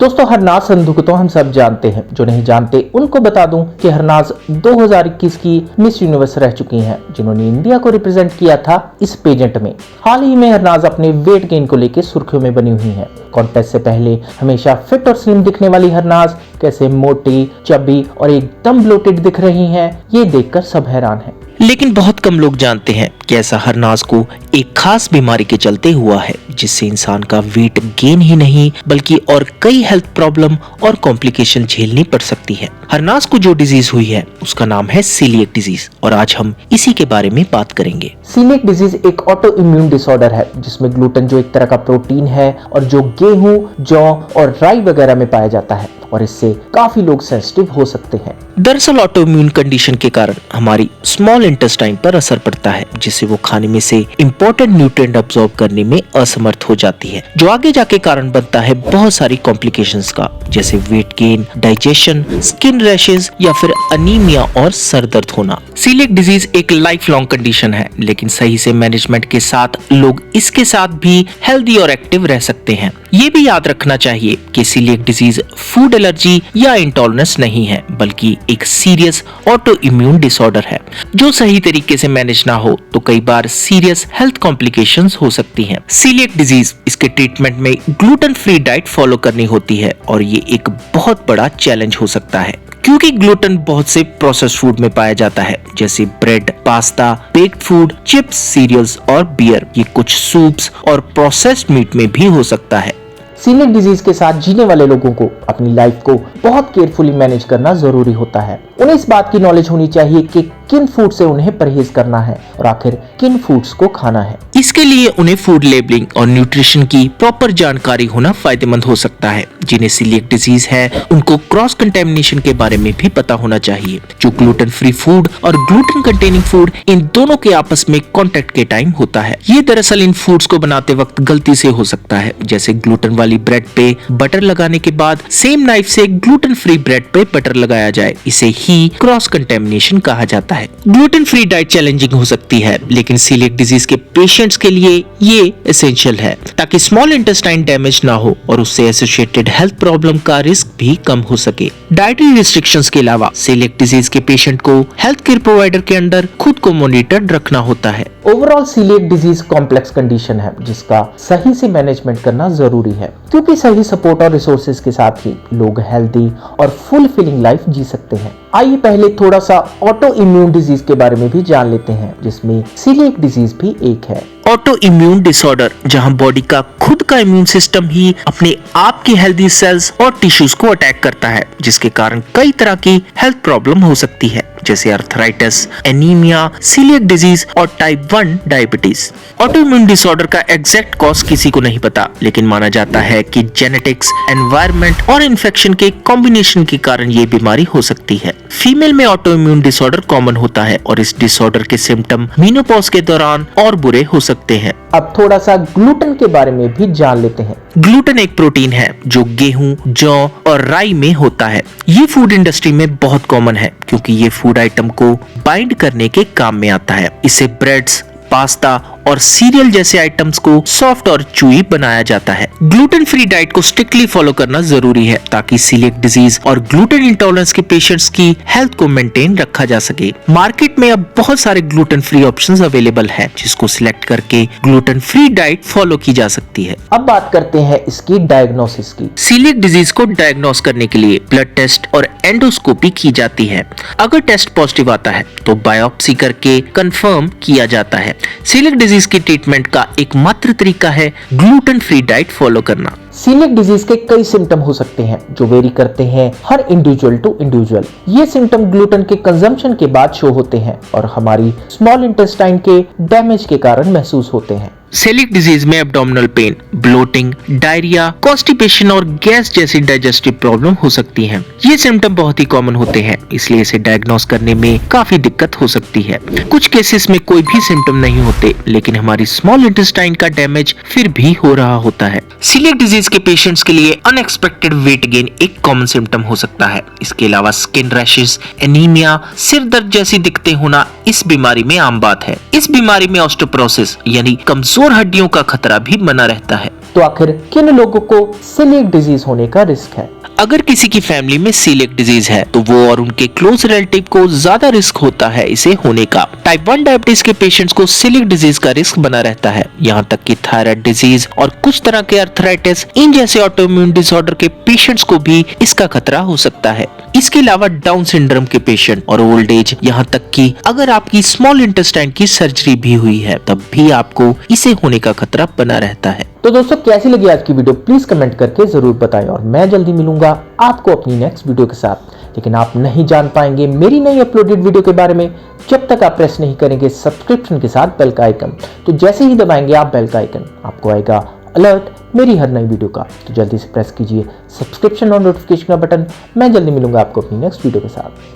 दोस्तों हरनाज संधू को तो हम सब जानते हैं, जो नहीं जानते उनको बता दूं कि हरनाज 2021 की मिस यूनिवर्स रह चुकी हैं, जिन्होंने इंडिया को रिप्रेजेंट किया था इस पेजेंट में। हाल ही में हरनाज अपने वेट गेन को लेकर सुर्खियों में बनी हुई हैं। कॉन्टेस्ट से पहले हमेशा फिट और स्लिम दिखने वाली हरनाज कैसे मोटी, चबी और एकदम ब्लोटेड दिख रही हैं, ये देखकर सब हैरान हैं। लेकिन बहुत कम लोग जानते हैं कि ऐसा हरनाज को एक खास बीमारी के चलते हुआ है, जिससे इंसान का वेट गेन ही नहीं बल्कि और कई हेल्थ प्रॉब्लम और कॉम्प्लिकेशन झेलनी पड़ सकती है। हरनाज को जो डिजीज हुई है उसका नाम है सीलिएक डिजीज और आज हम इसी के बारे में बात करेंगे। सीलिएक डिजीज एक ऑटो इम्यून डिसऑर्डर है, जिसमें ग्लूटेन जो एक तरह का प्रोटीन है और जो गेहूं, जौ और राई वगैरह में पाया जाता है, और इससे काफी लोग सेंसिटिव हो सकते हैं। दरअसल ऑटो इम्यून कंडीशन के कारण हमारी स्मॉल इंटेस्टाइन पर असर पड़ता है, जिससे वो खाने में से इंपॉर्टेंट न्यूट्रिएंट अब्सॉर्ब करने में असमर्थ हो जाती है, जो आगे जाके कारण बनता है बहुत सारी कॉम्प्लिकेशंस का, जैसे weight gain, digestion, skin rashes या फिर अनीमिया और सर दर्द होना। सीलिएक डिजीज एक लाइफ लॉन्ग कंडीशन है, लेकिन सही से मैनेजमेंट के साथ लोग इसके साथ भी हेल्दी और एक्टिव रह सकते हैं। ये भी याद रखना चाहिए कि सीलिएक डिजीज फूड एलर्जी या इंटॉलरेंस नहीं है, बल्कि एक सीरियस ऑटो इम्यून डिसऑर्डर है, जो सही तरीके से मैनेज ना हो तो कई बार सीरियस हेल्थ कॉम्प्लिकेशंस हो सकती हैं। सीलिएक डिजीज, इसके ट्रीटमेंट में ग्लूटेन फ्री डाइट फॉलो करनी होती है और ये एक बहुत बड़ा चैलेंज हो सकता है, क्योंकि ग्लूटेन बहुत से प्रोसेस्ड फूड में पाया जाता है, जैसे bread, pasta, baked food, chips, cereals और बियर। ये कुछ सूप्स और प्रोसेस्ड मीट में भी हो सकता है। सीलिएक डिजीज के साथ जीने वाले लोगों को अपनी लाइफ को बहुत केयरफुली मैनेज करना जरूरी होता है। उन्हें इस बात की नॉलेज होनी चाहिए कि किन फूड से उन्हें परहेज करना है और आखिर किन फूड्स को खाना है। इसके लिए उन्हें फूड लेबलिंग और न्यूट्रिशन की प्रॉपर जानकारी होना फायदेमंद हो सकता है। जिन्हें सीलिएक डिजीज है उनको क्रॉस कंटेमिनेशन के बारे में भी पता होना चाहिए, जो ग्लूटेन फ्री फूड और ग्लूटेन कंटेनिंग फूड इन दोनों के आपस में कांटेक्ट के टाइम होता है। ये दरअसल इन फूड्स को बनाते वक्त गलती से हो सकता है, जैसे ग्लूटेन वाली ब्रेड पे बटर लगाने के बाद सेम नाइफ से ग्लूटेन फ्री ब्रेड पे बटर लगाया जाए, इसे ही क्रॉस कंटेमिनेशन कहा जाता है। ग्लूटेन फ्री डाइट चैलेंजिंग हो सकती है, लेकिन सीलिएक डिजीज के पेशेंट्स के लिए ये एसेंशियल है, ताकि स्मॉल इंटेस्टाइन डैमेज ना हो और उससे एसोसिएटेड हेल्थ प्रॉब्लम का रिस्क भी कम हो सके। डाइटरी रिस्ट्रिक्शंस के अलावा सीलिएक डिजीज के पेशेंट को हेल्थ केयर प्रोवाइडर के अंडर खुद को मॉनिटर्ड रखना होता है। Overall celiac disease complex condition है, जिसका सही से मैनेजमेंट करना जरूरी है, क्योंकि सही सपोर्ट और रिसोर्सेज के साथ ही लोग हेल्दी और फुलफिलिंग लाइफ जी सकते हैं। आइए पहले थोड़ा सा ऑटो इम्यून डिजीज के बारे में भी जान लेते हैं, जिसमें सीलिएक डिजीज भी एक है। ऑटो इम्यून डिसऑर्डर, जहां बॉडी का खुद का इम्यून सिस्टम ही अपने आप के हेल्दी सेल्स और टिश्यूज को अटैक करता है, जिसके कारण कई तरह की हेल्थ प्रॉब्लम हो सकती है, जैसे अर्थराइटिस, एनीमिया, सीलिएक डिजीज और type 1 diabetes. Auto immune disorder का एग्जैक्ट कॉज किसी को नहीं पता, लेकिन माना जाता है कि जेनेटिक्स, एनवायरनमेंट और इन्फेक्शन के कॉम्बिनेशन के कारण ये बीमारी हो सकती है। फीमेल में ऑटो इम्यून डिसऑर्डर कॉमन होता है और इस डिसऑर्डर के सिम्टम मेनोपॉज के दौरान और बुरे हो सकते हैं। अब थोड़ा सा ग्लूटेन के बारे में भी जान लेते हैं। ग्लूटेन एक प्रोटीन है जो गेहूं, जौ और राई में होता है। ये फूड इंडस्ट्री में बहुत कॉमन है, क्योंकि ये फूड आइटम को बाइंड करने के काम में आता है। इससे ब्रेड्स, पास्ता और सीरियल जैसे आइटम्स को सॉफ्ट और चूई बनाया जाता है। ग्लूटेन फ्री डाइट को स्ट्रिक्टली फॉलो करना जरूरी है, ताकि सीलिएक डिजीज और ग्लूटेन इंटॉलरेंस के पेशेंट्स की हेल्थ को मेंटेन रखा जा सके। मार्केट में अब बहुत सारे ग्लूटेन फ्री ऑप्शंस अवेलेबल हैं, जिसको सिलेक्ट करके ग्लूटेन फ्री डाइट फॉलो की जा सकती है। अब बात करते हैं इसकी डायग्नोसिस की। सीलिएक डिजीज को डायग्नोस करने के लिए ब्लड टेस्ट और एंडोस्कोपी की जाती है। अगर टेस्ट पॉजिटिव आता है तो बायोप्सी करके कंफर्म किया जाता है। सीलिएक डिजीज की ट्रीटमेंट का एकमात्र तरीका है ग्लूटेन फ्री डाइट फॉलो करना। सीलिएक डिजीज के कई सिम्टम हो सकते हैं, जो वेरी करते हैं हर इंडिविजुअल टू इंडिविजुअल। ये सिम्टम ग्लूटेन के कंजम्पशन के बाद शो होते हैं और हमारी स्मॉल इंटेस्टाइन के डैमेज के कारण महसूस होते हैं। सीलिएक डिजीज में abdominal pain, bloating, diarrhoea, constipation और गैस जैसी डाइजेस्टिव प्रॉब्लम हो सकती हैं। ये सिम्टम बहुत ही कॉमन होते हैं, इसलिए इसे डायग्नोस करने में काफी दिक्कत हो सकती है। कुछ केसेस में कोई भी सिम्टम नहीं होते, लेकिन हमारी स्मॉल इंटेस्टाइन का डैमेज फिर भी हो रहा होता है। सीलिएक डिजीज के पेशेंट्स के लिए अनएक्सपेक्टेड वेट गेन एक कॉमन सिम्टम हो सकता है। इसके अलावा स्किन रैशेस, एनीमिया, सिर दर्द जैसी दिक्कतें होना इस बीमारी में आम बात है। इस बीमारी में ऑस्टियोपोरोसिस यानी कमजोर हड्डियों का खतरा भी बना रहता है। तो आखिर किन लोगों को सीलिएक डिजीज होने का रिस्क है? अगर किसी की फैमिली में सीलिएक डिजीज है तो वो और उनके क्लोज रिलेटिव को ज्यादा रिस्क होता है इसे होने का। टाइप 1 डायबिटीज के पेशेंट्स को सीलिएक डिजीज का रिस्क बना रहता है। यहाँ तक कि थायराइड डिजीज और कुछ तरह के अर्थराइटिस, इन जैसे ऑटोइम्यून डिसऑर्डर के पेशेंट्स को भी इसका खतरा हो सकता है। इसके अलावा डाउन सिंड्रोम के पेशेंट और ओल्ड एज, यहाँ तक कि अगर आपकी स्मॉल इंटेस्टाइन की सर्जरी भी हुई है तब भी आपको इसे होने का खतरा बना रहता है। तो दोस्तों कैसी लगी आज की वीडियो प्लीज कमेंट करके जरूर बताएं और मैं जल्दी मिलूंगा आपको अपनी नेक्स्ट वीडियो के साथ। लेकिन आप नहीं जान पाएंगे मेरी नई अपलोडेड वीडियो के बारे में जब तक आप प्रेस नहीं करेंगे सब्सक्रिप्शन के साथ बेल का आइकन। तो जैसे ही दबाएंगे आप बेल का आइकन, आपको आएगा अलर्ट मेरी हर नई वीडियो का। तो जल्दी से प्रेस कीजिए सब्सक्रिप्शन और नोटिफिकेशन का बटन। मैं जल्दी मिलूंगा आपको अपनी नेक्स्ट वीडियो के साथ।